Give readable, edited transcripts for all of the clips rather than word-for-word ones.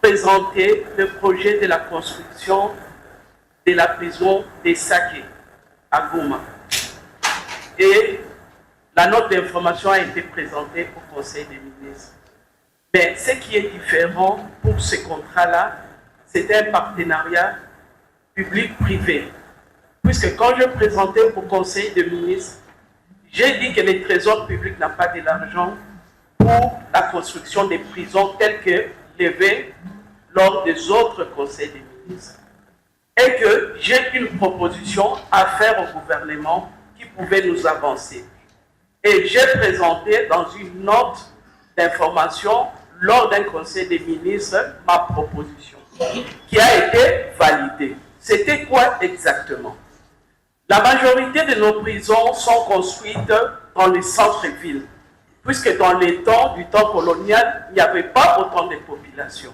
présenté le projet de la construction de la prison des Saké à Goma. Et la note d'information a été présentée au Conseil des ministres. Mais ce qui est différent pour ce contrat-là, c'est un partenariat public-privé. Puisque quand je présentais au Conseil des ministres, j'ai dit que le Trésor public n'a pas de l'argent pour la construction des prisons telles que levées lors des autres conseils des ministres. Et que j'ai une proposition à faire au gouvernement qui pouvait nous avancer. Et j'ai présenté dans une note d'information lors d'un conseil des ministres ma proposition qui a été validée. C'était quoi exactement? La majorité de nos prisons sont construites dans les centres-villes, puisque dans les temps du temps colonial, il n'y avait pas autant de population.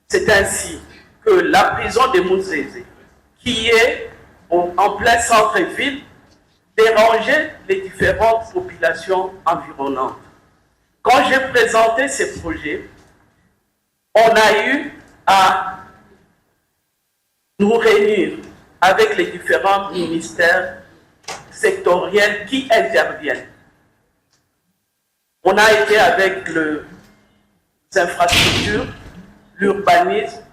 C'est ainsi que la prison de Mouzézé, qui est en plein centre-ville, dérangeait les différentes populations environnantes. Quand j'ai présenté ces projets, on a eu à nous réunir avec les différents ministères sectoriels qui interviennent. On a été avec les infrastructures, l'urbanisme,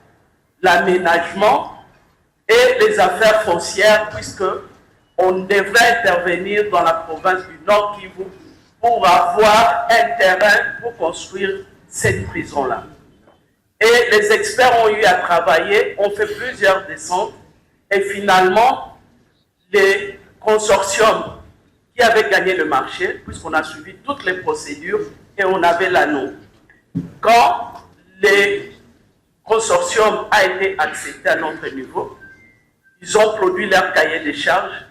l'aménagement et les affaires foncières, puisque on devrait intervenir dans la province du Nord Kivu pour avoir un terrain pour construire cette prison-là. Et les experts ont eu à travailler, ont fait plusieurs descentes, et finalement, les consortiums qui avaient gagné le marché, puisqu'on a suivi toutes les procédures et on avait l'anneau. Quand les consortiums a été accepté à notre niveau, ils ont produit leur cahier de charges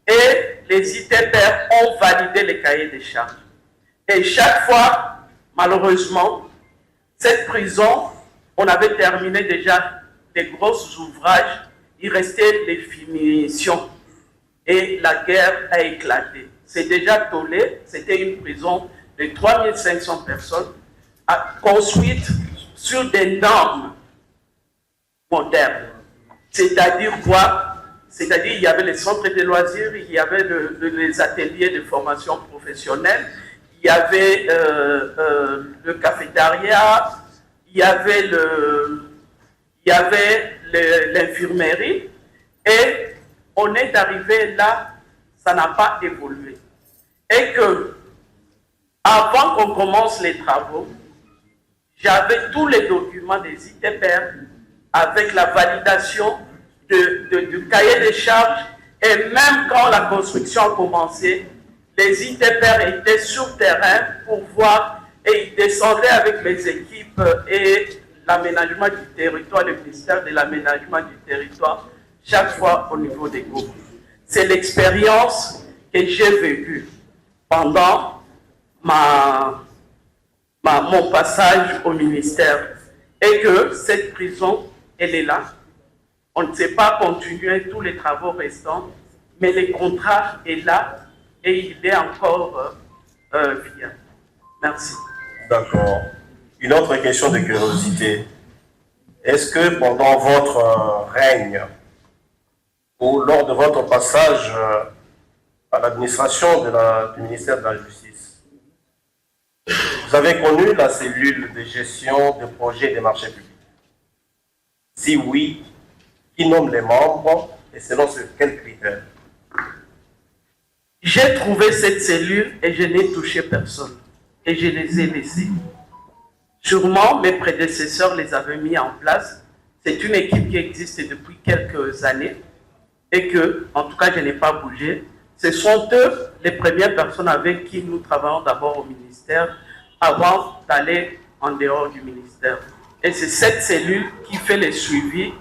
et les ITPR ont validé les cahiers de charges. Et chaque fois, malheureusement, cette prison, on avait terminé déjà des gros ouvrages, il restait les finitions et la guerre a éclaté. C'est déjà tollé, c'était une prison de 3500 personnes construite sur des normes modernes. C'est-à-dire quoi? C'est-à-dire il y avait les centres de loisirs, il y avait les ateliers de formation professionnelle, il y avait le cafétéria, il y avait l'infirmerie, et on est arrivé là, ça n'a pas évolué. Et que, avant qu'on commence les travaux, j'avais tous les documents des ITPR avec la validation du cahier des charges, et même quand la construction a commencé, les ITPR étaient sur terrain pour voir, et ils descendaient avec les équipes et l'aménagement du territoire, le ministère de l'aménagement du territoire, chaque fois au niveau des groupes. C'est l'expérience que j'ai vécue pendant mon passage au ministère. Et que cette prison, elle est là. On ne sait pas continuer tous les travaux restants, mais le contrat est là et il est encore viable. Merci. D'accord. Une autre question de curiosité. Est-ce que pendant votre règne ou lors de votre passage à l'administration du ministère de la Justice, vous avez connu la cellule de gestion de projets des marchés publics? Si oui, qui nomme les membres et selon quels critères? J'ai trouvé cette cellule et je n'ai touché personne. Et je les ai laissés. Sûrement, mes prédécesseurs les avaient mis en place. C'est une équipe qui existe depuis quelques années et que, en tout cas, je n'ai pas bougé. Ce sont eux les premières personnes avec qui nous travaillons d'abord au ministère avant d'aller en dehors du ministère. Et c'est cette cellule qui fait le suivi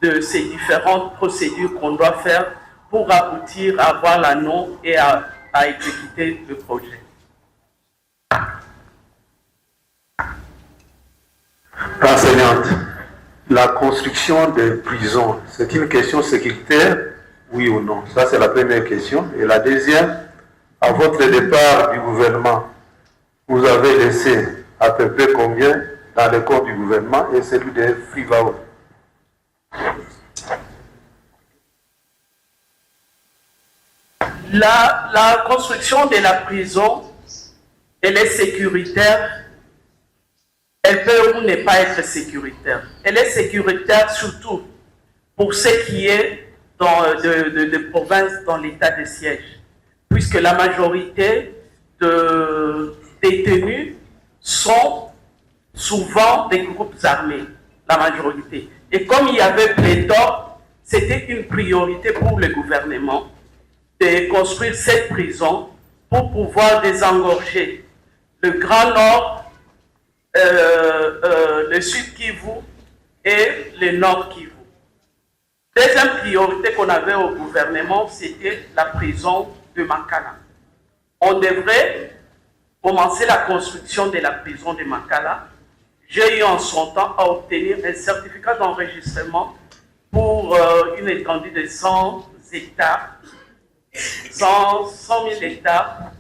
de ces différentes procédures qu'on doit faire pour aboutir à avoir l'anneau et à exécuter le projet. Enseignante, la construction des prisons, c'est une question sécuritaire, oui ou non? Ça, c'est la première question. Et la deuxième, à votre départ du gouvernement, vous avez laissé à peu près combien dans le corps du gouvernement et celui de Frivao. La construction de la prison, elle est sécuritaire. Elle peut ou ne pas être sécuritaire. Elle est sécuritaire surtout pour ce qui est de province dans l'état de siège, puisque la majorité de détenus sont souvent des groupes armés, la majorité. Et comme il y avait pléthore, c'était une priorité pour le gouvernement de construire cette prison pour pouvoir désengorger le Grand Nord, le Sud Kivu et le Nord Kivu. Deuxième priorité qu'on avait au gouvernement, c'était la prison de Makala. On devrait commencer la construction de la prison de Makala. J'ai eu en son temps à obtenir un certificat d'enregistrement pour une étendue de 100 hectares, 100 000 hectares,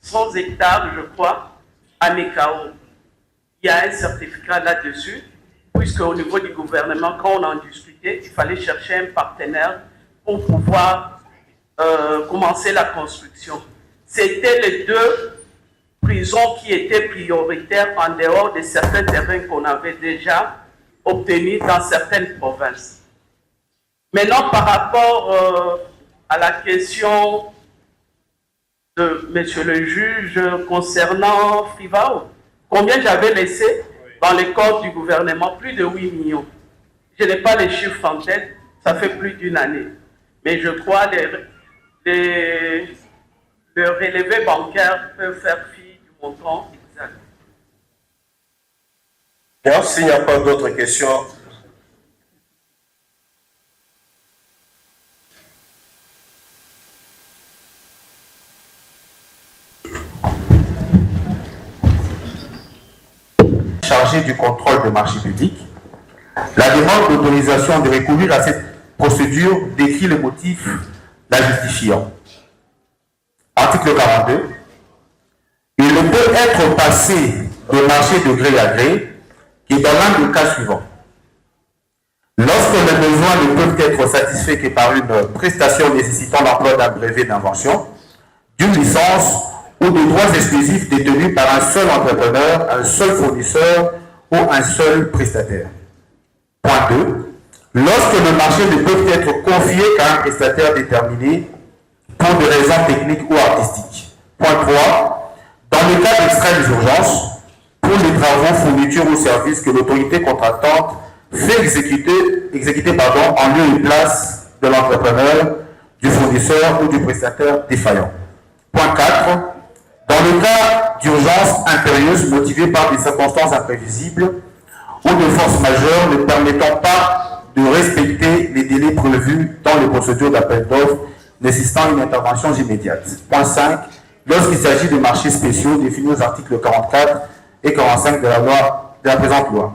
100 hectares, je crois, à Mekao. Il y a un certificat là-dessus, puisque au niveau du gouvernement, quand on en discutait, il fallait chercher un partenaire pour pouvoir commencer la construction. C'était les deux prisons qui étaient prioritaires en dehors de certains terrains qu'on avait déjà obtenus dans certaines provinces. Maintenant, par rapport à la question de monsieur le juge concernant Frivao, combien j'avais laissé dans les comptes du gouvernement? Plus de 8 millions. Je n'ai pas les chiffres en tête, ça fait plus d'une année. Mais je crois que le relevé bancaire peut faire fi du montant exact. Bien, s'il n'y a pas d'autres questions. Chargé du contrôle des marchés publics, la demande d'autorisation de recourir à cette procédure décrit les motifs la justifiant. Article 42. Il ne peut être passé de marché de gré à gré que dans l'un des cas suivants. Lorsque les besoins ne peuvent être satisfaits que par une prestation nécessitant l'emploi d'un brevet d'invention, d'une licence ou de droits exclusifs détenus par un seul entrepreneur, un seul fournisseur ou un seul prestataire. Point 2. Lorsque le marché ne peut être confié qu'à un prestataire déterminé pour des raisons techniques ou artistiques. Point 3. Dans le cas d'extrême urgence, pour les travaux, fournitures ou services que l'autorité contractante fait exécuter en lieu et place de l'entrepreneur, du fournisseur ou du prestataire défaillant. Point 4. Dans le cas d'urgence impérieuse motivée par des circonstances imprévisibles ou de force majeure ne permettant pas de respecter les délais prévus dans les procédures d'appel d'offres nécessitant une intervention immédiate. Point 5. Lorsqu'il s'agit de marchés spéciaux définis aux articles 44 et 45 de la présente loi.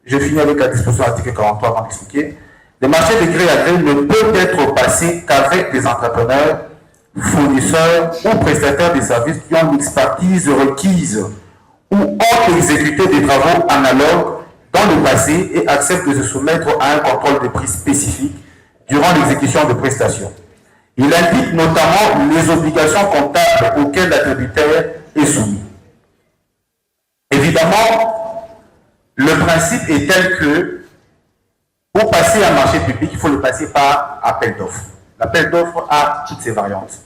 Je finis avec la disposition de l'article 43 avant d'expliquer. Les marchés de gré à gré ne peuvent être passés qu'avec des entrepreneurs, fournisseurs ou prestataires de services qui ont l'expertise requise ou ont exécuté des travaux analogues dans le passé et acceptent de se soumettre à un contrôle de prix spécifique durant l'exécution de prestations. Il indique notamment les obligations comptables auxquelles l'attributaire est soumis. Évidemment, le principe est tel que pour passer à un marché public, il faut le passer par appel d'offres. L'appel d'offres a toutes ses variantes.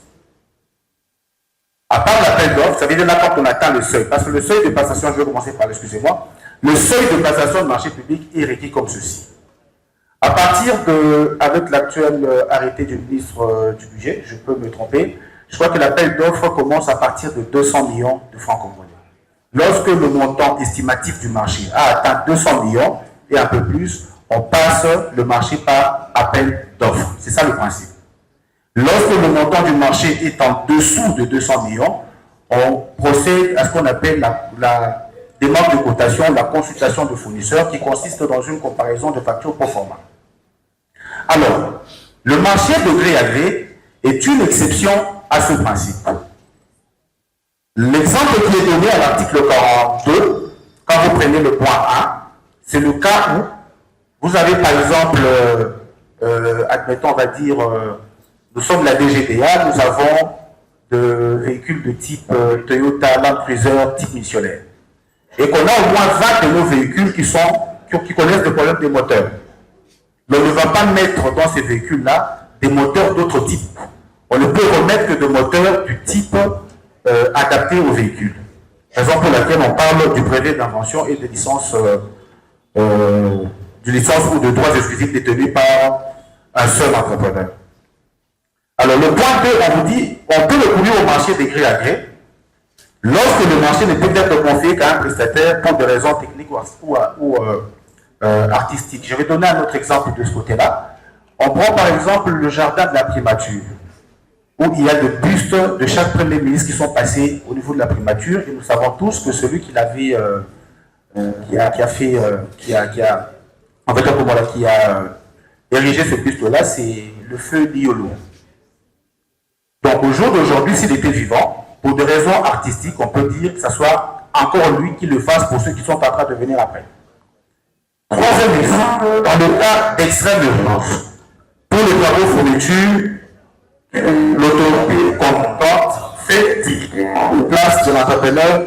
À part l'appel d'offres, ça veut dire là quand on atteint le seuil, parce que le seuil de passation, je vais commencer par excusez-moi, le seuil de passation de marché public est requis comme ceci. À partir de, avec l'actuel arrêté du ministre du budget, je peux me tromper, je crois que l'appel d'offres commence à partir de 200 millions de francs congolais. Lorsque le montant estimatif du marché a atteint 200 millions et un peu plus, on passe le marché par appel d'offres. C'est ça le principe. Lorsque le montant du marché est en dessous de 200 millions, on procède à ce qu'on appelle la demande de cotation, la consultation de fournisseurs, qui consiste dans une comparaison de factures pro forma. Alors, le marché de gré à gré est une exception à ce principe. L'exemple qui est donné à l'article 42, quand quand vous prenez le point A, c'est le cas où vous avez par exemple, admettons, on va dire, nous sommes la DGDA, nous avons de véhicules de type Toyota Land Cruiser type missionnaire. Et qu'on a au moins 20 de nos véhicules qui connaissent des problèmes des moteurs. Mais on ne va pas mettre dans ces véhicules-là des moteurs d'autres types. On ne peut remettre que des moteurs du type adapté au véhicule. Raison pour laquelle on parle du brevet d'invention et de licence, du licence ou de droits exclusifs détenus par un seul entrepreneur. Alors le point 2, on vous dit, on peut recourir au marché des gré à gré lorsque le marché ne peut être confié qu'à un prestataire pour des raisons techniques ou artistiques. Je vais donner un autre exemple de ce côté-là. On prend par exemple le jardin de la primature, où il y a des bustes de chaque premier ministre qui sont passés au niveau de la primature, et nous savons tous que celui qui l'avait, qui a érigé ce buste-là, c'est le feu Liolo. Donc au jour d'aujourd'hui, s'il était vivant, pour des raisons artistiques, on peut dire que ce soit encore lui qui le fasse pour ceux qui sont en train de venir après. Troisième exemple, dans le cas d'extrême urgence, pour les travaux fourniture, l'autorité compétente fait typiquement place de l'entrepreneur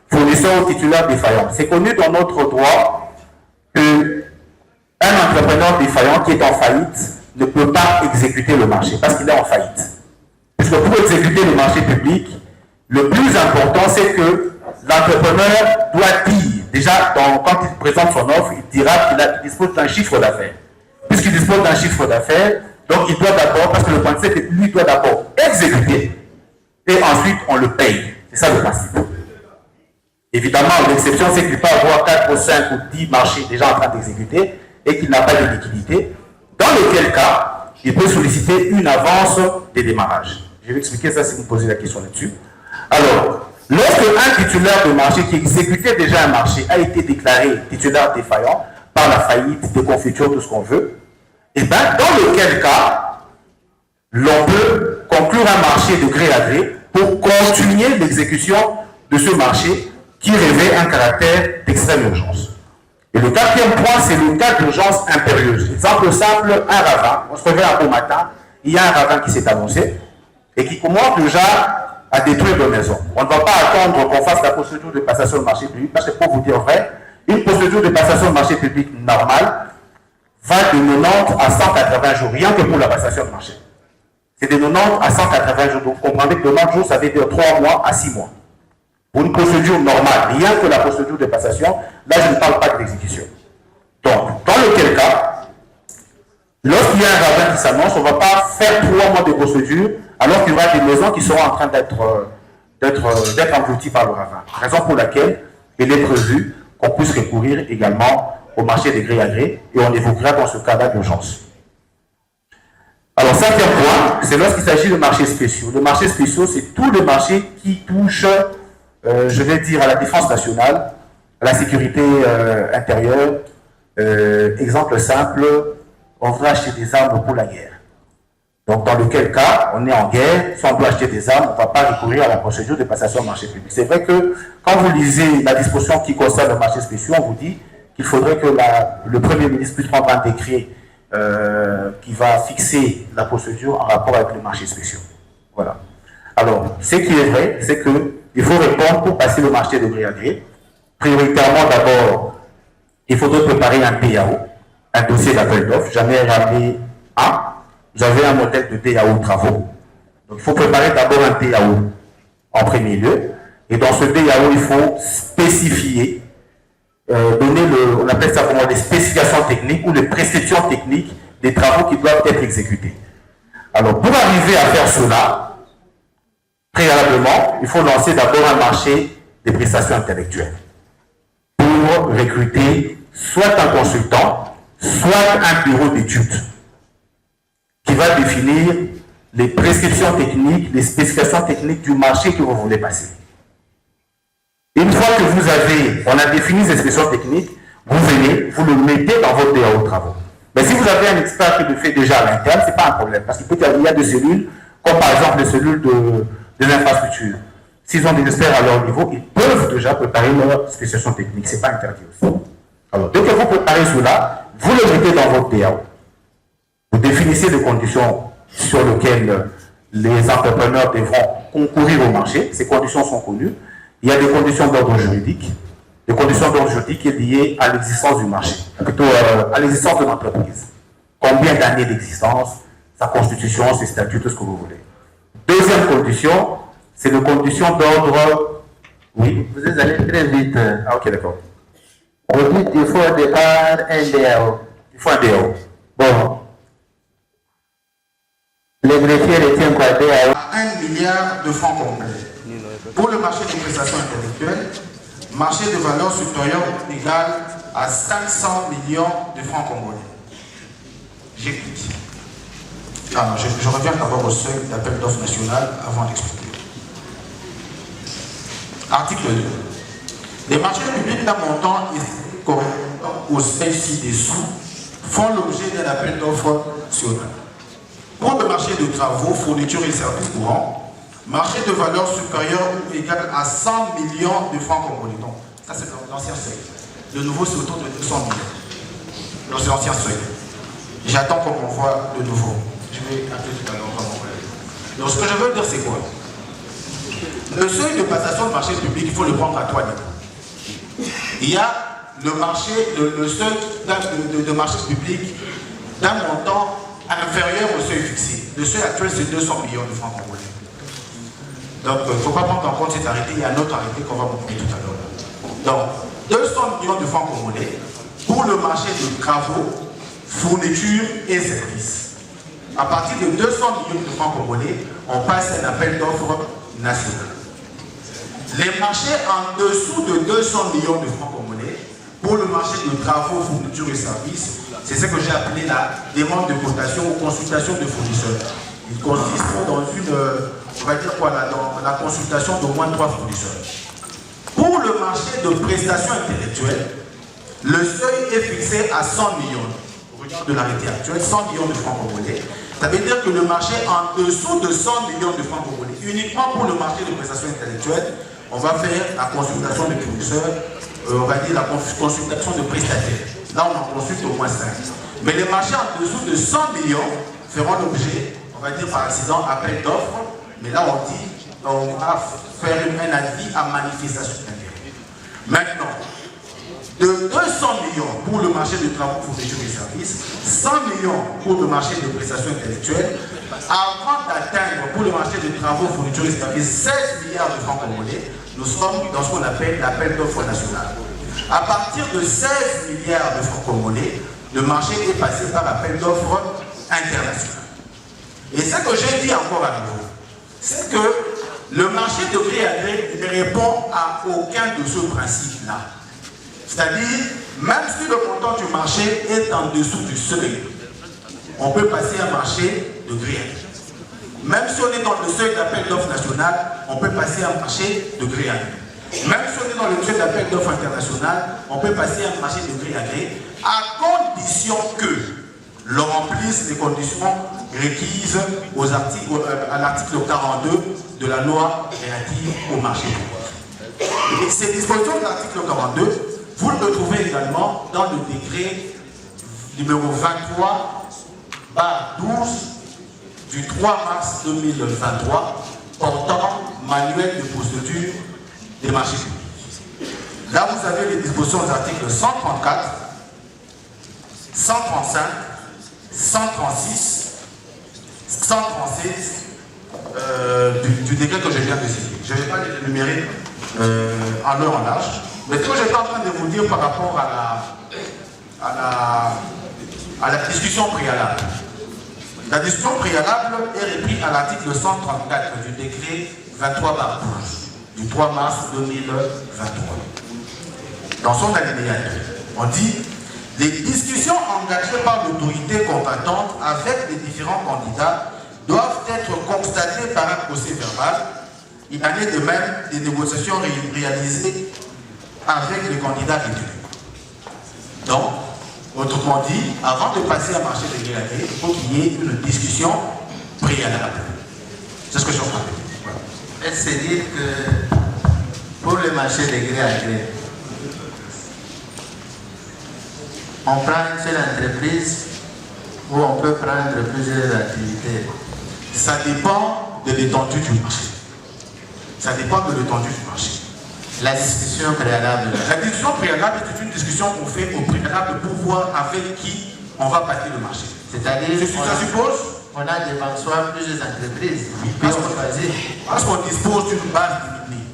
fournisseur ou titulaire défaillant. C'est connu dans notre droit qu'un entrepreneur défaillant qui est en faillite ne peut pas exécuter le marché parce qu'il est en faillite. Puisque pour exécuter le marché public, le plus important, c'est que l'entrepreneur doit dire, déjà quand il présente son offre, il dira qu'il dispose d'un chiffre d'affaires. Puisqu'il dispose d'un chiffre d'affaires, donc il doit d'abord, parce que le point c'est que lui doit d'abord exécuter, et ensuite on le paye. C'est ça le principe. Évidemment, l'exception, c'est qu'il peut avoir 4 ou 5 ou 10 marchés déjà en train d'exécuter, et qu'il n'a pas de liquidité, dans lequel cas, il peut solliciter une avance des démarrages. Je vais expliquer ça si vous posez la question là-dessus. Alors, lorsque un titulaire de marché qui exécutait déjà un marché a été déclaré titulaire défaillant par la faillite, déconfiture, tout ce qu'on veut, et bien dans lequel cas, l'on peut conclure un marché de gré à gré pour continuer l'exécution de ce marché qui revêt un caractère d'extrême urgence. Et le quatrième point, c'est le cas d'urgence impérieuse. Exemple simple, un ravin. On se réveille un beau matin, il y a un ravin qui s'est annoncé et qui commence déjà à détruire nos maisons. On ne va pas attendre qu'on fasse la procédure de passation de marché public, parce que pour vous dire vrai, une procédure de passation de marché public normale va de 90 à 180 jours, rien que pour la passation de marché. C'est de 90 à 180 jours. Donc, vous comprenez que 90 jours, ça veut dire 3 mois à 6 mois. Pour une procédure normale, rien que la procédure de passation, là, je ne parle pas de l'exécution. Donc, dans lequel cas, lorsqu'il y a un ravin qui s'annonce, on ne va pas faire 3 mois de procédure, alors qu'il y aura des maisons qui seront en train d'être englouties par le ravin. Raison pour laquelle il est prévu qu'on puisse recourir également au marché des gré à gré, et on évoquera dans ce cas-là d'urgence. Alors, cinquième point, c'est lorsqu'il s'agit de marchés spéciaux. Le marché spéciaux, c'est tous les marchés qui touchent, je vais dire, à la défense nationale, à la sécurité intérieure. Exemple simple, on veut acheter des armes pour la guerre. Donc, dans lequel cas, on est en guerre, si on doit acheter des armes, on ne va pas recourir à la procédure de passation au marché public. C'est vrai que quand vous lisez la disposition qui concerne le marché spéciaux, on vous dit qu'il faudrait que le Premier ministre puisse prendre un décret qui va fixer la procédure en rapport avec le marché spéciaux. Voilà. Alors, ce qui est vrai, c'est qu'il faut répondre pour passer le marché de gré à gré. Prioritairement, d'abord, il faudrait préparer un PAO, un dossier d'appel d'offres. J'en ai ramené un. Vous avez un modèle de DAO travaux. Donc, il faut préparer d'abord un DAO en premier lieu. Et dans ce DAO, il faut spécifier, donner on appelle ça comment, des spécifications techniques ou les prescriptions techniques des travaux qui doivent être exécutés. Alors, pour arriver à faire cela, préalablement, il faut lancer d'abord un marché des prestations intellectuelles pour recruter soit un consultant, soit un bureau d'études qui va définir les prescriptions techniques, les spécifications techniques du marché que vous voulez passer. Une fois que on a défini ces spécifications techniques, vous venez, vous le mettez dans votre DAO travaux. Mais si vous avez un expert qui le fait déjà à l'interne, ce n'est pas un problème, parce qu'il y a des cellules, comme par exemple les cellules de l'infrastructure. s'ils ont des experts à leur niveau, ils peuvent déjà préparer leur spécification technique. Ce n'est pas interdit aussi. Alors, dès que vous préparez cela, vous le mettez dans votre DAO. Vous définissez les conditions sur lesquelles les entrepreneurs devront concourir au marché. Ces conditions sont connues. Il y a des conditions d'ordre juridique. Les conditions d'ordre juridique sont liées à l'existence du marché, plutôt à l'existence de l'entreprise. Combien d'années d'existence, sa constitution, ses statuts, tout ce que vous voulez. Deuxième condition, c'est les conditions d'ordre... Oui. Vous êtes allé très vite. Ah, ok, d'accord. Vous dites qu'il faut au départ un DAO. Il faut un DAO. Bon. Les greffiers retiennent quoi DAO? À 1 milliard de francs congolais. Pour le marché des prestations intellectuelles, marché de valeur supérieure ou égale à 500 millions de francs congolais. J'écoute. Ah, je reviens d'abord au seuil d'appel d'offres national avant d'expliquer. Article 2. Les marchés publics d'un montant correspondant au seuil ci-dessous font l'objet d'un appel d'offres national. Pour le marché de travaux, fournitures et services courants, marché de valeur supérieure ou égale à 100 millions de francs congolais. Donc, ça c'est l'ancien seuil. Le nouveau c'est autour de 200 millions. Donc c'est l'ancien seuil. J'attends qu'on m'envoie le nouveau. Je vais appeler tout à l'heure comment on va le. Donc ce que je veux dire c'est quoi? Le seuil de passation de marché public, il faut le prendre à 3 niveaux. Il y a le marché, le seuil de marché public d'un montant inférieur au seuil fixé. Le seuil actuel c'est 200 millions de francs congolais. Donc il ne faut pas prendre en compte cet arrêté, il y a un autre arrêté qu'on va montrer tout à l'heure. Donc 200 millions de francs congolais pour le marché de travaux, fournitures et services. À partir de 200 millions de francs congolais, on passe à un appel d'offres national. Les marchés en dessous de 200 millions de francs congolais, pour le marché de travaux, fournitures et services, c'est ce que j'ai appelé la demande de cotation ou consultation de fournisseurs. Ils consisteront dans une, on va dire quoi là, dans la consultation d'au moins 3 fournisseurs. Pour le marché de prestations intellectuelles, le seuil est fixé à 100 millions. Au regard de l'arrêté actuel, 100 millions de francs congolais. Ça veut dire que le marché en dessous de 100 millions de francs congolais, uniquement pour le marché de prestations intellectuelles, on va faire la consultation de fournisseurs, on va dire la consultation de prestataires. Là, on en consulte au moins 5. Mais les marchés en dessous de 100 millions feront l'objet, on va dire par accident, appel d'offres. Mais là, on dit, on va faire un avis à manifestation d'intérêt. Maintenant, de 200 millions pour le marché de travaux, fournitures et services, 100 millions pour le marché de prestations intellectuelles, avant d'atteindre pour le marché de travaux, fournitures et services 16 milliards de francs congolais, nous sommes dans ce qu'on appelle l'appel d'offres national. À partir de 16 milliards de francs congolais, le marché est passé par l'appel d'offres international. Et ce que j'ai dit encore à nouveau, c'est que le marché de gré à gré ne répond à aucun de ce principe-là. C'est-à-dire, même si le montant du marché est en dessous du seuil, on peut passer un marché de gré à gré. Même si on est dans le seuil d'appel d'offres national, on peut passer un marché de gré à gré. Même si on est dans le seuil d'appel d'offres international, on peut passer un marché de gré à gré, à condition que l'on remplisse les conditions requises à l'article 42 de la loi relative au marché public. Et ces dispositions de l'article 42, vous le retrouvez également dans le décret numéro 23/12 du 3 mars 2023 portant manuel de procédure des marchés publics. Là, vous avez les dispositions des articles 134, 135, 136, 136 du décret que je viens de citer. Je ne vais pas les énumérer en l'heure en large. Mais ce que j'étais en train de vous dire par rapport à la discussion préalable. La discussion préalable est reprise à l'article 134 du décret 23/12 du 3 mars 2023. Dans son alinéa 2, on dit « Les discussions engagées par l'autorité compétente avec les différents candidats doivent être constatées par un procès verbal. Il en est de même des négociations réalisées avec les candidats retenus. » Donc, autrement dit, avant de passer à marché de gré à gré, il faut qu'il y ait une discussion préalable. C'est ce que je suis en train de dire. Voilà. Est-ce dire que pour le marché de gré à gré, on prend une seule entreprise ou on peut prendre plusieurs activités? Ça dépend de l'étendue du marché. Ça dépend de l'étendue du marché. La discussion préalable. La discussion préalable est une discussion qu'on fait au préalable pour voir avec qui on va passer le marché. C'est-à-dire, Ça suppose on a devant soi plusieurs entreprises. parce qu'on dispose d'une base de données.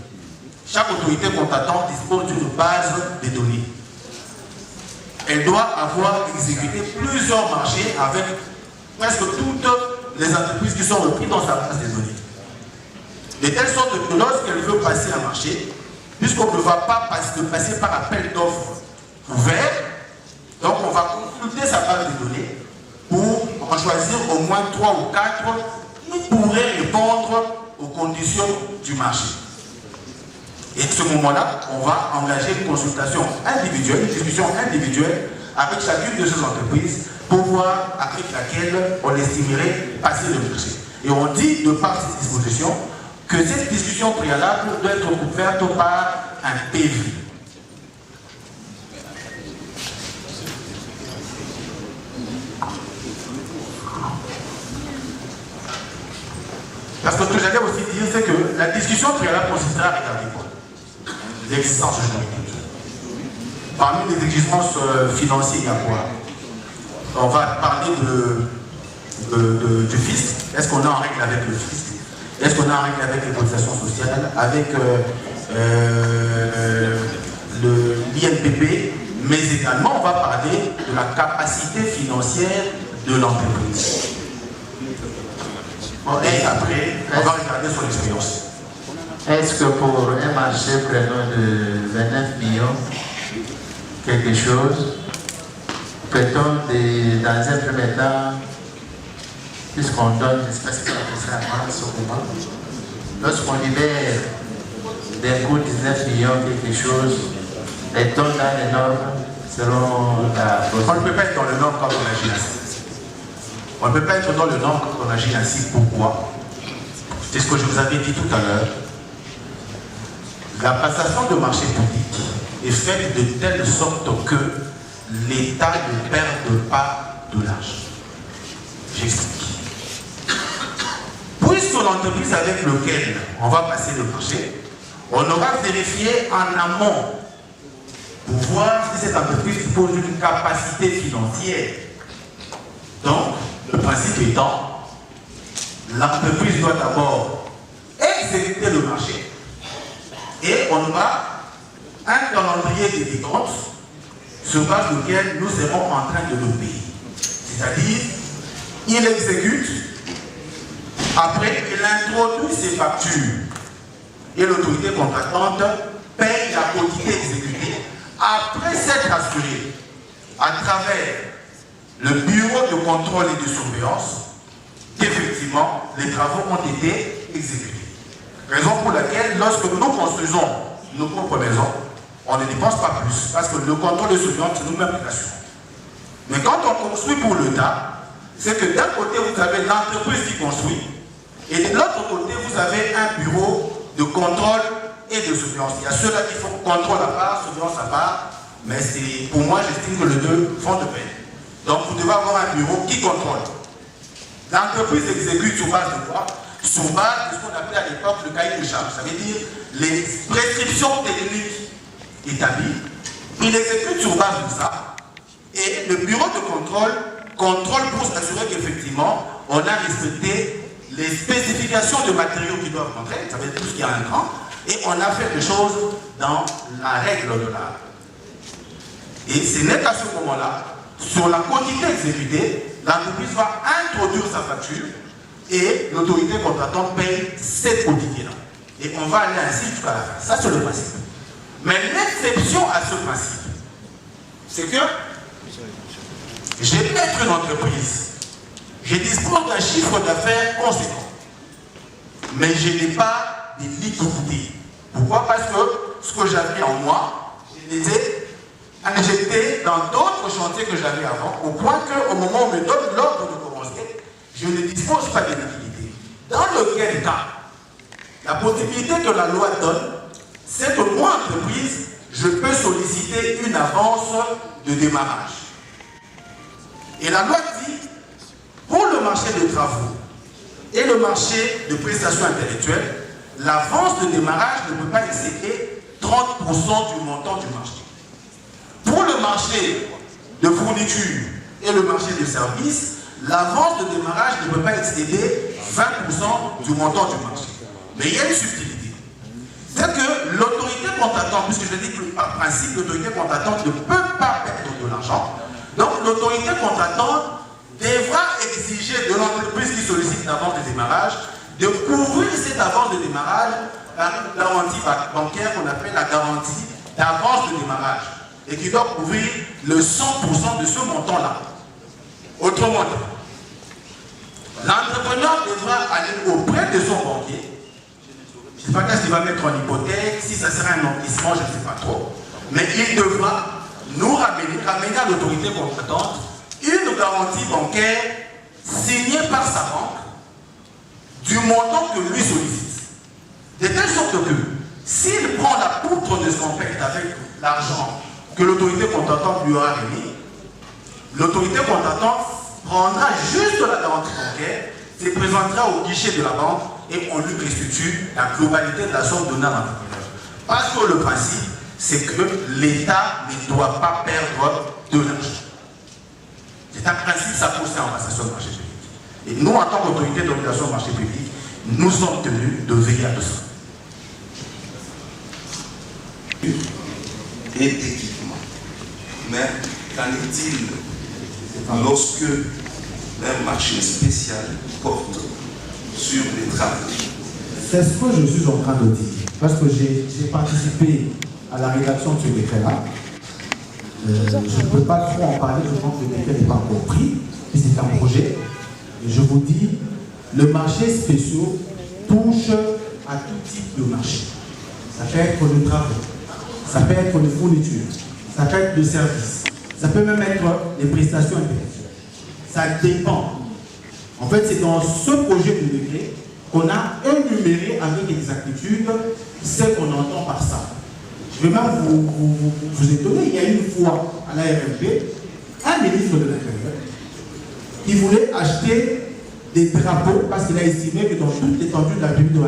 Chaque autorité comptable dispose d'une base de données. Elle doit avoir exécuté plusieurs marchés avec presque toutes les entreprises qui sont reprises dans sa base de données. De telle sorte que lorsqu'elle veut passer un marché, puisqu'on ne va pas passer par appel d'offres ouvert, donc on va consulter sa base de données pour en choisir au moins 3 ou 4 qui pourraient répondre aux conditions du marché. Et à ce moment-là, on va engager une consultation individuelle, une discussion individuelle avec chacune de ces entreprises pour voir avec laquelle on estimerait passer le marché. Et on dit, de par ces dispositions, que cette discussion préalable doit être couverte par un PV. Parce que ce que j'allais aussi dire, c'est que la discussion préalable consistera à regarder quoi? L'existence juridique. Parmi les exigences financières, il y a quoi? On va parler du fisc. Est-ce qu'on est en règle avec le fisc? Est-ce qu'on est en règle avec les cotisations sociales, avec l'INPP? Mais également, on va parler de la capacité financière de l'entreprise. Et après, on va regarder son expérience. Est-ce que pour un marché prenant de 29 millions, quelque chose, peut-on, dans un premier temps, puisqu'on donne une espèce de avance au moment, lorsqu'on libère d'un coup 19 millions, quelque chose, est-on dans les normes selon la procédure? On ne peut pas être dans le norme quand on agit ainsi. On ne peut pas être dans le norme quand on agit ainsi. Pourquoi? C'est ce que je vous avais dit tout à l'heure. La passation de marché public est faite de telle sorte que l'État ne perde pas de l'argent. J'explique. Puisque l'entreprise avec laquelle on va passer le marché, on aura vérifié en amont pour voir si cette entreprise dispose d'une capacité financière. Donc, le principe étant, l'entreprise doit d'abord exécuter le marché et on aura un calendrier de décompte sur base duquel nous serons en train de le payer. C'est-à-dire, il exécute, après il introduit ses factures et l'autorité contractante paye la quantité exécutée après s'être assuré à travers le bureau de contrôle et de surveillance qu'effectivement les travaux ont été exécutés. Raison pour laquelle lorsque nous construisons nos propres maisons, on ne dépense pas plus parce que le contrôle de surveillance c'est nous-mêmes qui l'assurons. Mais quand on construit pour l'État, c'est que d'un côté vous avez l'entreprise qui construit et de l'autre côté vous avez un bureau de contrôle et de surveillance. Il y a ceux-là qui font contrôle à part, surveillance à part, mais pour moi j'estime que les deux font de paix. Donc vous devez avoir un bureau qui contrôle. L'entreprise exécute sur base de quoi? Sur base de ce qu'on appelait à l'époque le cahier de charges. Ça veut dire les prescriptions techniques établies. Il exécute sur base de ça. Et le bureau de contrôle pour s'assurer qu'effectivement on a respecté les spécifications de matériaux qui doivent rentrer. Ça veut dire tout ce qui a un grand. Et on a fait des choses dans la règle de l'art. Et ce n'est qu'à ce moment-là, sur la quantité exécutée, l'entreprise va introduire sa facture et l'autorité contractante paye cette quantité-là. Et on va aller ainsi jusqu'à la fin. Ça, c'est le principe. Mais l'exception à ce principe, c'est que je vais être une entreprise, je dispose d'un chiffre d'affaires conséquent, mais je n'ai pas de liquidité. Pourquoi? Parce que ce que j'avais en moi, je les ai injectés dans d'autres chantiers que j'avais avant, au point qu'au moment où on me donne l'ordre de commencer, je ne dispose pas de liquidité. Dans lequel cas, La possibilité que la loi donne, c'est que moi, entreprise, je peux solliciter une avance de démarrage. Et la loi dit, pour le marché de travaux et le marché de prestations intellectuelles, l'avance de démarrage ne peut pas excéder 30% du montant du marché. Pour le marché de fourniture et le marché de services, l'avance de démarrage ne peut pas excéder 20% du montant du marché. Mais il y a une subtilité. C'est que l'autorité contractante, puisque je dis que par principe, l'autorité contractante ne peut pas perdre de l'argent, donc l'autorité contractante devra exiger de l'entreprise qui sollicite l'avance de démarrage de couvrir cette avance de démarrage par une garantie bancaire qu'on appelle la garantie d'avance de démarrage et qui doit couvrir le 100% de ce montant-là. Autrement dit, l'entrepreneur devra aller auprès de son banquier. Je ne sais pas qu'est-ce qu'il va mettre en hypothèque, si ça sera un emplissement, je ne sais pas trop. Mais il devra nous ramener à l'autorité contractante une garantie bancaire signée par sa banque du montant que lui sollicite. De telle sorte que s'il prend la poutre de son pacte avec l'argent que l'autorité contractante lui aura remis, l'autorité contractante prendra juste la garantie bancaire, se présentera au guichet de la banque et on lui restitue la globalité de la somme donnée à l'entrepreneur. Parce que le principe, c'est que l'État ne doit pas perdre de l'argent. C'est un principe, ça concerne en passation de marché public. Et nous, en tant qu'autorité d'organisation de marché public, nous sommes tenus de veiller à tout ça. Et d'équipement. Mais qu'en est-il lorsque un marché spécial porte sur les travaux? C'est ce que je suis en train de dire. Parce que j'ai participé à la rédaction de ce décret-là. Je ne peux pas trop en parler, je pense que le décret n'est pas encore pris, puis c'est un projet. Et je vous dis, le marché spéciaux touche à tout type de marché. Ça peut être le travail, ça peut être les fournitures, ça peut être le service, ça peut même être les prestations intellectuelles. Ça dépend. En fait, c'est dans ce projet de décret qu'on a énuméré avec exactitude ce qu'on entend par ça. Je vais même vous étonner, il y a une fois à la RMP, un ministre de l'Intérieur qui voulait acheter des drapeaux parce qu'il a estimé que dans toute l'étendue de la République de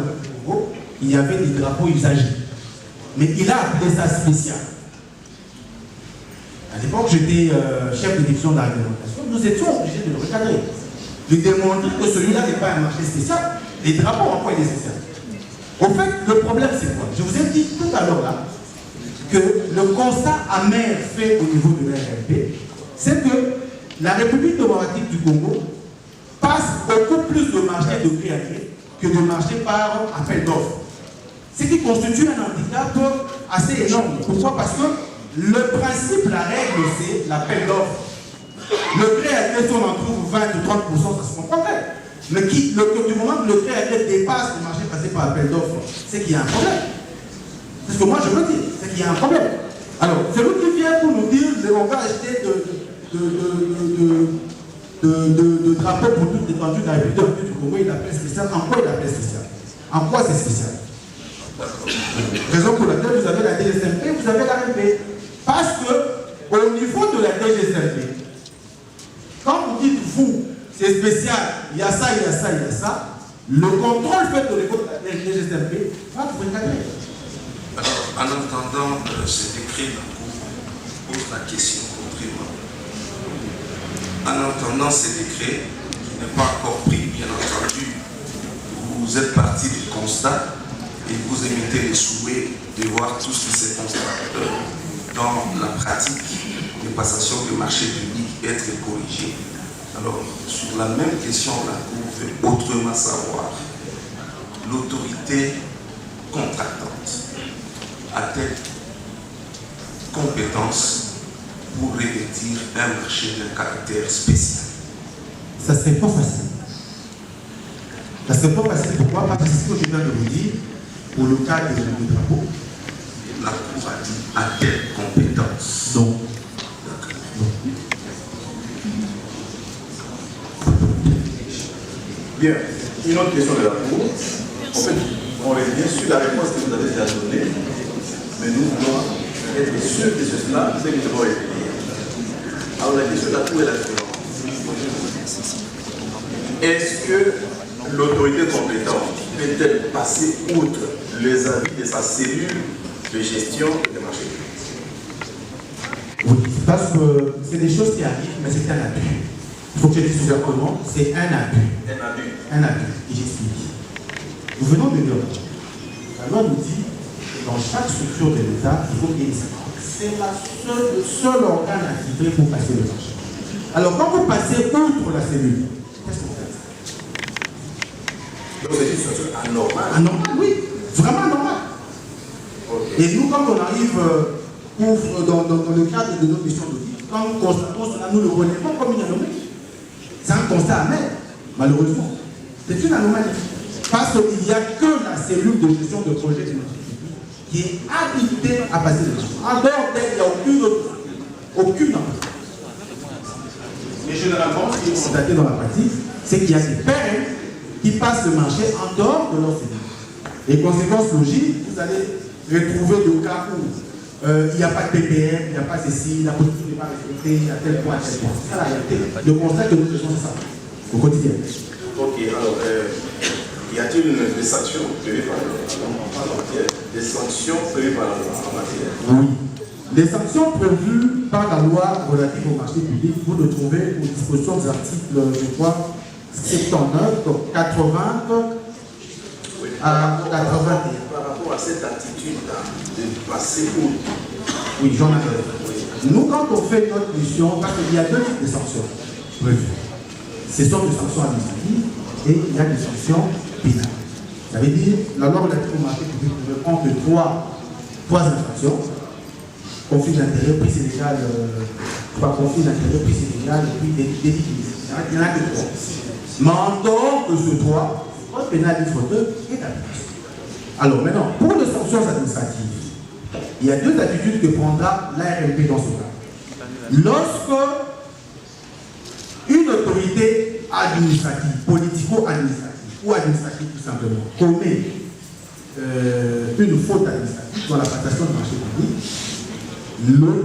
Congo, il y avait des drapeaux usagés. Mais il a appelé ça spécial. À l'époque, j'étais chef de division de la réglementation, nous étions obligés de le recadrer. De démontrer que celui-là n'est pas un marché spécial. Les drapeaux, en quoi il est spécial? Au fait, le problème, c'est quoi? Je vous ai dit tout à l'heure là, que le constat amer fait au niveau de l'RMP, c'est que la République démocratique du Congo passe beaucoup plus de marchés de gré à gré que de marchés par appel d'offres. Ce qui constitue un handicap assez énorme. Pourquoi? Parce que le principe, la règle, c'est l'appel d'offres. Le gré à gré, si on en trouve 20 ou 30%, ça se comprend bien. Mais du moment que le gré à gré dépasse le marché passé par appel d'offres, c'est qu'il y a un problème. C'est ce que moi je veux dire, c'est qu'il y a un problème. Alors, celui qui vient pour nous dire on va acheter de drapeaux pour toute l'étendue de la République du Congo, il appelle spécial. En quoi il appelle spécial? En quoi c'est spécial? Raison pour laquelle vous avez la DGSMP, vous avez la RMP. Parce que au niveau de la DGSMP, quand vous dites vous, c'est spécial, il y a ça, il y a ça, il y a ça, le contrôle fait au niveau de la DGSMP va vous recadrer. Alors, en entendant ce décret, la Cour pose la question autrement. En entendant ce décret, qui n'est pas encore pris, bien entendu, vous êtes parti du constat et vous émettez les souhaits de voir tout ce qui s'est constaté dans la pratique de passation de marché public être corrigé. Alors, sur la même question, la Cour veut autrement savoir l'autorité contractante a-t-elle compétence pour revêtir un marché de caractère spécial? Ça serait pas facile. Ça serait pas facile. Pourquoi? Parce que c'est ce que je viens de vous dire pour le cas des drapeaux. La Cour a dit a-t-elle compétence? Non. Bien, une autre question de la Cour. En fait, On est bien sûr la réponse que vous avez déjà donnée, mais nous voulons être sûrs que cela, c'est que nous devons être. Alors la question là, où est la différence? Est-ce que l'autorité compétente peut-elle passer outre les avis de sa cellule de gestion des marchés publics? Oui, parce que c'est des choses qui arrivent, mais c'est un abus. Il faut que je dise ouvertement, c'est un abus. Un abus. Un abus, et j'explique. Nous venons de dire, la loi nous dit que dans chaque structure de l'État, il faut qu'il y ait des syndicats. C'est le seul organe attitré pour passer le marché. Alors quand vous passez outre la cellule, qu'est-ce que vous faites? Donc c'est une situation anormale. Anormal, oui, vraiment anormal. Okay. Et nous, quand on arrive dans le cadre de notre mission d'audit, quand nous constatons cela, nous le relevons comme une anomalie. C'est un constat amer, malheureusement. C'est une anomalie. Parce qu'il n'y a que la cellule de gestion de projet de notre public qui est habilitée à passer le marché. En dehors d'elle, il n'y a aucune autre. Aucune autre. Et généralement, ce qui est constaté dans la pratique, c'est qu'il y a des pairs qui passent le marché en dehors de leur cellule. Et conséquence logique, vous allez retrouver des cas où il n'y a pas de PPM, il n'y a pas ceci, la politique n'est pas respectée, à tel point, à tel point. C'est ça la réalité. Le constat que nous faisons, c'est ça, au quotidien. Ok, alors, y a-t-il des sanctions prévues par la loi? Des sanctions prévues par la loi en matière? Oui. Les sanctions prévues par la loi relative au marché public, vous le trouvez aux dispositions des articles, je crois, 79, 80 à 81. Par rapport à cette attitude-là, de passer outre. Oui, j'en avais. Nous, quand on fait notre mission, parce qu'il y a deux types de sanctions prévues. Ce sont des sanctions administratives et il y a des sanctions pénales. Ça veut dire, la loi relative au marché public ne prend que trois infractions. Conflit d'intérêt, prise illégale, conflit d'intérêt, prise illégale, et puis délit illicite. Il n'y en a que trois. Mais en dehors de ce trois, le code pénal livre 2 est appliqué. Alors maintenant, pour les sanctions administratives, il y a deux attitudes que prendra l'ARMP dans ce cas. Lorsque une autorité administrative, politico-administrative ou administrative tout simplement, commet une faute administrative dans la prestation du marché public,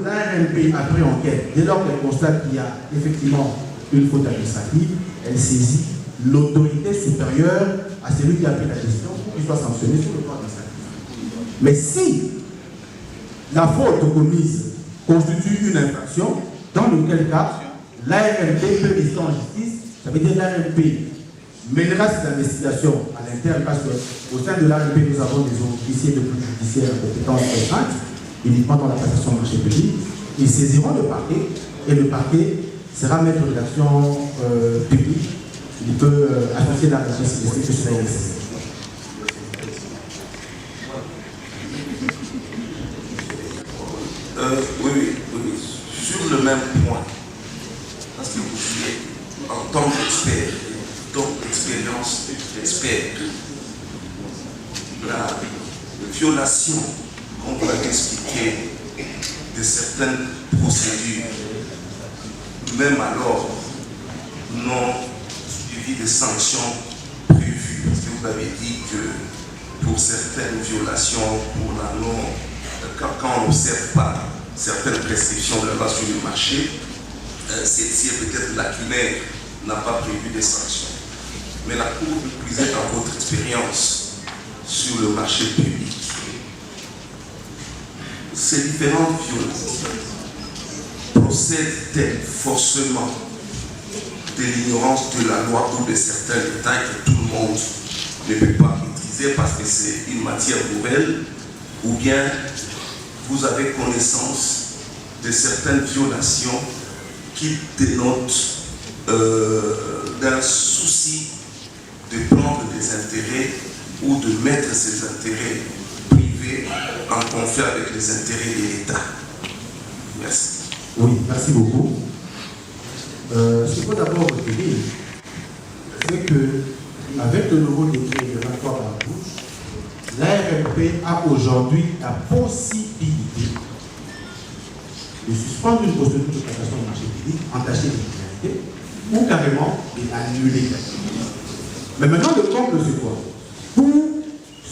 l'ARMP, après enquête, dès lors qu'elle constate qu'il y a effectivement une faute administrative, elle saisit l'autorité supérieure à celui qui a pris la décision pour qu'il soit sanctionné sur le plan administratif. Mais si la faute commise constitue une infraction, dans lequel cas, l'ARMP peut rester en justice, ça veut dire l'ARMP mènera cette investigation à l'interne, parce qu'au sein de l'ARMP, nous avons des officiers de police judiciaire à compétence restreintes, uniquement dans la prestation de marché public. Ils saisiront le parquet, et le parquet sera maître de l'action publique. Il peut associer la justice que cela est nécessaire. Oui. Sur le même point, parce que vous êtes en tant qu'expert, donc expérience d'expert, la violation, comme vous l'avez expliqué, de certaines procédures, même alors non suivies de sanctions prévues, parce que vous avez dit que pour certaines violations, quand on n'observe pas certaines prescriptions de la loi sur le marché, celle-ci est peut-être lacunaire, n'a pas prévu des sanctions. Mais la Cour, vous êtes dans votre expérience sur le marché public, ces différentes violences procèdent-elles forcément de l'ignorance de la loi ou de certains détails que tout le monde ne peut pas maîtriser parce que c'est une matière nouvelle, ou bien vous avez connaissance de certaines violations qui dénotent d'un souci de prendre des intérêts ou de mettre ces intérêts privés en conflit avec les intérêts de l'État. Merci. Oui, merci beaucoup. Ce qu'il faut d'abord retenir, c'est qu'avec le nouveau décret de 23 par la bouche, l'ARMP a aujourd'hui la possibilité de suspendre une procédure de prestation de marché public, entacher l'illégalité, ou carrément de l'annuler. Mais maintenant, le comble, c'est quoi? Pour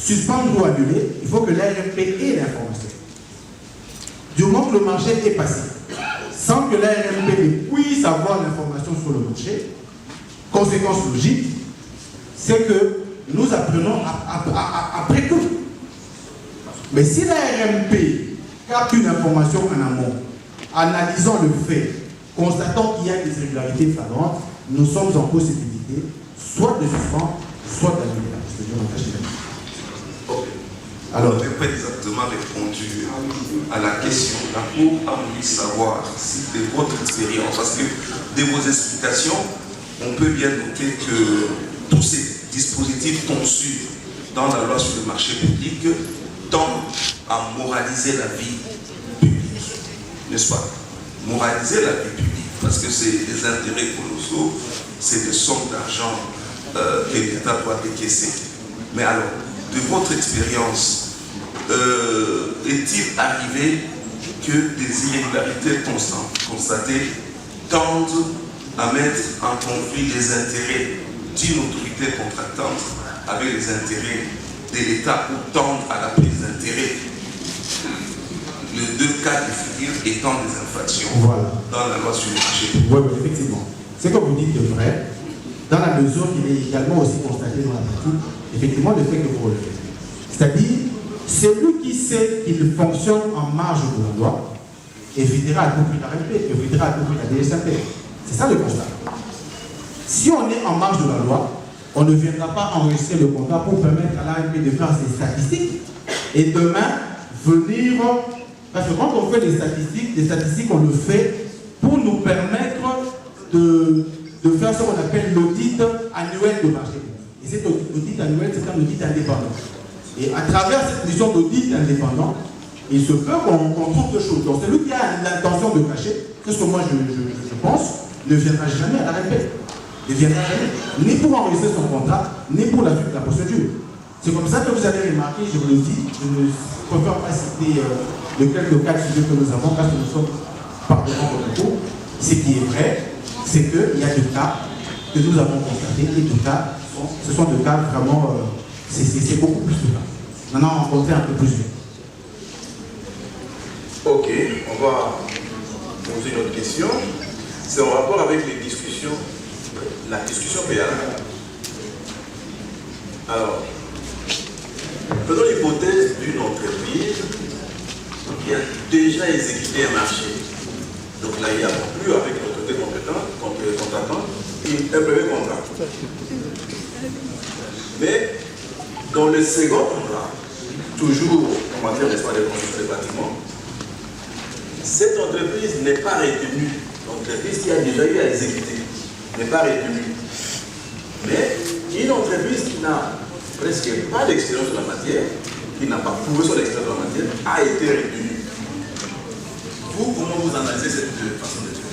suspendre ou annuler, il faut que l'ARMP ait l'information. Du moment que le marché est passé, sans que l'ARMP puisse avoir l'information sur le marché, conséquence logique, c'est que nous apprenons après coup. Mais si l'ARMP capte une information en amont, analysant le fait, constatant qu'il y a des irrégularités flagrantes, nous sommes en possibilité soit de suspendre, soit d'annuler la procédure en cachet. Alors, vous n'avez pas exactement répondu à la question. La Cour a voulu savoir si de votre expérience, parce que de vos explications, on peut bien noter que tous ces dispositifs conçus dans la loi sur le marché public tendent à moraliser la vie publique, n'est-ce pas? Moraliser la vie publique, parce que c'est des intérêts colossaux, c'est des sommes d'argent que l'État doit décaisser. Mais alors, de votre expérience, est-il arrivé que des irrégularités constatées tendent à mettre en conflit les intérêts d'une autorité contractante avec les intérêts de l'État ou tendent à la prise d'intérêt? Les deux cas de figure étant des infractions dans la loi sur le marché. Oui, effectivement. Ce que vous dites est vrai, dans la mesure qu'il est également aussi constaté dans la pratique, effectivement, le fait que vous relevez. C'est-à-dire, celui qui sait qu'il fonctionne en marge de la loi évitera à tout prix la RMP, évitera à tout prix la DSAP. C'est ça le constat. Si on est en marge de la loi, on ne viendra pas enregistrer le contrat pour permettre à l'ARMP de faire ses statistiques et demain venir. Parce que quand on fait des statistiques, on le fait pour nous permettre de faire ce qu'on appelle l'audit annuel de marché. Et cet audit annuel, c'est un audit indépendant. Et à travers cette mission d'audit indépendant, il se peut qu'on trouve deux choses. Donc celui qui a l'intention de cacher, c'est ce que moi je pense, ne viendra jamais à l'ARMP. Ne viendra jamais, ni pour enregistrer son contrat, ni pour la suite de la procédure. C'est comme ça que vous avez remarqué, je vous le dis, je ne préfère pas citer de quelques cas de figure que nous avons, parce que nous sommes par devant votre cours. Ce qui est vrai, c'est qu'il y a des cas que nous avons constatés, et deux cas, ce sont des cas vraiment, c'est beaucoup plus de cas. Maintenant, on va rencontrer un peu plus de. Ok, on va poser une autre question. C'est en rapport avec les discussions, la discussion préalable. Alors, prenons l'hypothèse d'une entreprise qui a déjà exécuté un marché. Donc là, il n'y a plus avec l'autorité contractante un premier contrat. Mais dans le second contrat, toujours en matière de construction des bâtiments, cette entreprise n'est pas retenue. L'entreprise qui a déjà eu à exécuter n'est pas retenue. Mais une entreprise qui n'a presque pas d'expérience sur la matière, qui n'a pas prouvé son expérience sur la matière, a été retenue. Vous, comment vous analysez cette façon de faire?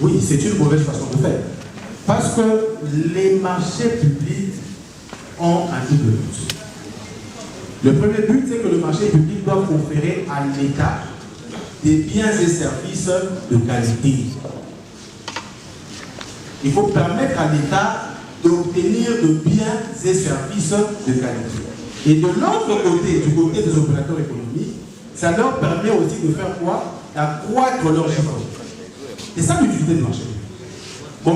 Oui, c'est une mauvaise façon de faire. Parce que les marchés publics ont un double but. Le premier but, c'est que le marché public doit conférer à l'État des biens et services de qualité. Il faut permettre à l'État d'obtenir de biens et services de qualité. Et de l'autre côté, du côté des opérateurs économiques, ça leur permet aussi de faire quoi? D'accroître leur chiffre. C'est ça l'utilité du marché. Bon,